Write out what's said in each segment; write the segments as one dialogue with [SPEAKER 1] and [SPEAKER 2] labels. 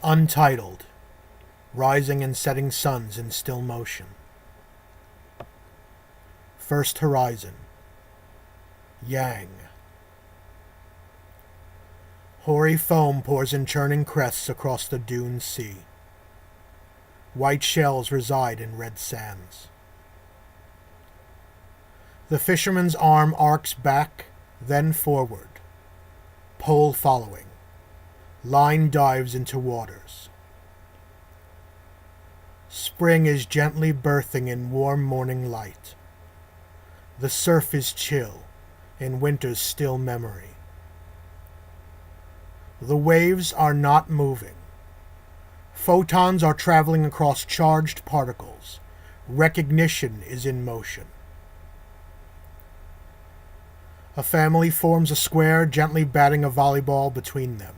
[SPEAKER 1] Untitled, rising and setting suns in still motion. First horizon, Yang. Hoary foam pours in churning crests across the dune sea. White shells reside in red sands. The fisherman's arm arcs back, then forward, pole following. Line dives into waters. Spring is gently birthing in warm morning light. The surf is chill in winter's still memory. The waves are not moving. Photons are traveling across charged particles. Recognition is in motion. A family forms a square, gently batting a volleyball between them.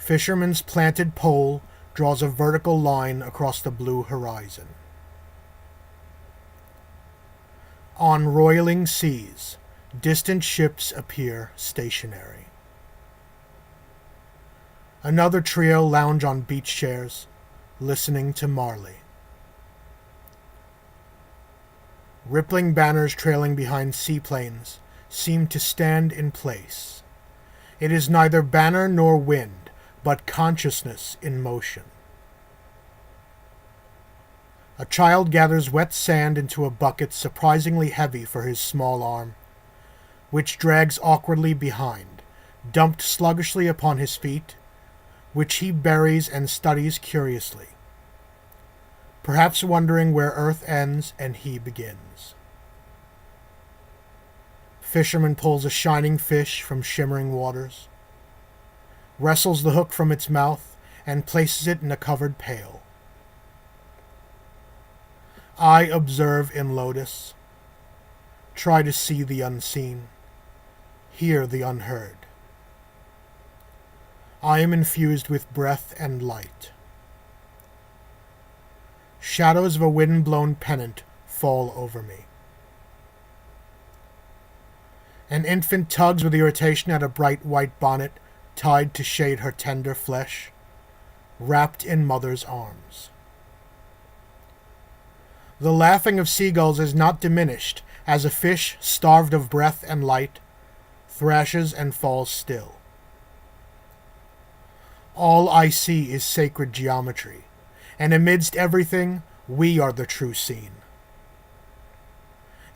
[SPEAKER 1] Fisherman's planted pole draws a vertical line across the blue horizon. On roiling seas, distant ships appear stationary. Another trio lounge on beach chairs, listening to Marley. Rippling banners trailing behind seaplanes seem to stand in place. It is neither banner nor wind, but consciousness in motion. A child gathers wet sand into a bucket surprisingly heavy for his small arm, which drags awkwardly behind, dumped sluggishly upon his feet, which he buries and studies curiously, perhaps wondering where earth ends and he begins. Fisherman pulls a shining fish from shimmering waters, wrestles the hook from its mouth, and places it in a covered pail. I observe in lotus, try to see the unseen, hear the unheard. I am infused with breath and light. Shadows of a wind-blown pennant fall over me. An infant tugs with irritation at a bright white bonnet tied to shade her tender flesh, wrapped in mother's arms. The laughing of seagulls is not diminished as a fish, starved of breath and light, thrashes and falls still. All I see is sacred geometry, and amidst everything, we are the true scene.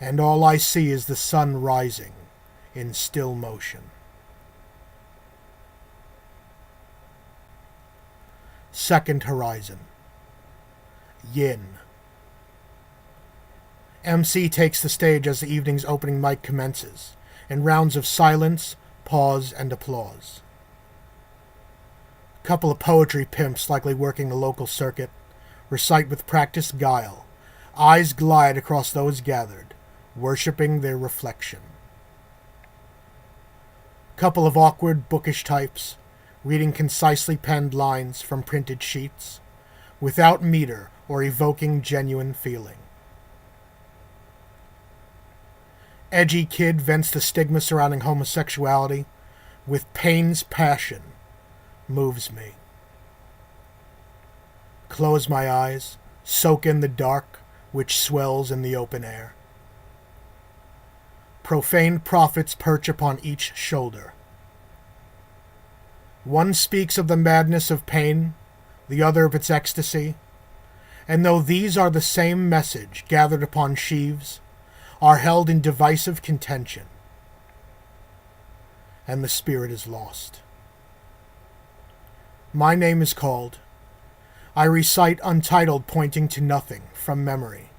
[SPEAKER 1] And all I see is the sun rising in still motion. Second horizon, Yin. MC takes the stage as the evening's opening mic commences, in rounds of silence, pause, and applause. A couple of poetry pimps, likely working the local circuit, recite with practiced guile. Eyes glide across those gathered, worshipping their reflection. A couple of awkward, bookish types, reading concisely penned lines from printed sheets, without meter or evoking genuine feeling. Edgy kid vents the stigma surrounding homosexuality with pain's passion, moves me. Close my eyes, soak in the dark which swells in the open air. Profane prophets perch upon each shoulder. One speaks of the madness of pain, the other of its ecstasy, and though these are the same message gathered upon sheaves, are held in divisive contention, and the spirit is lost. My name is called. I recite Untitled, pointing to nothing from memory,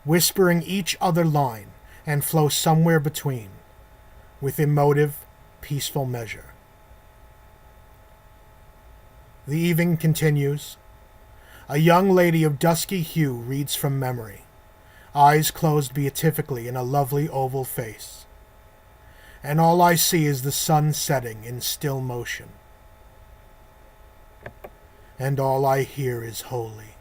[SPEAKER 1] whispering each other line, and flow somewhere between, with emotive, peaceful measure. The evening continues. A young lady of dusky hue reads from memory, eyes closed beatifically in a lovely oval face. And all I see is the sun setting in still motion. And all I hear is holy.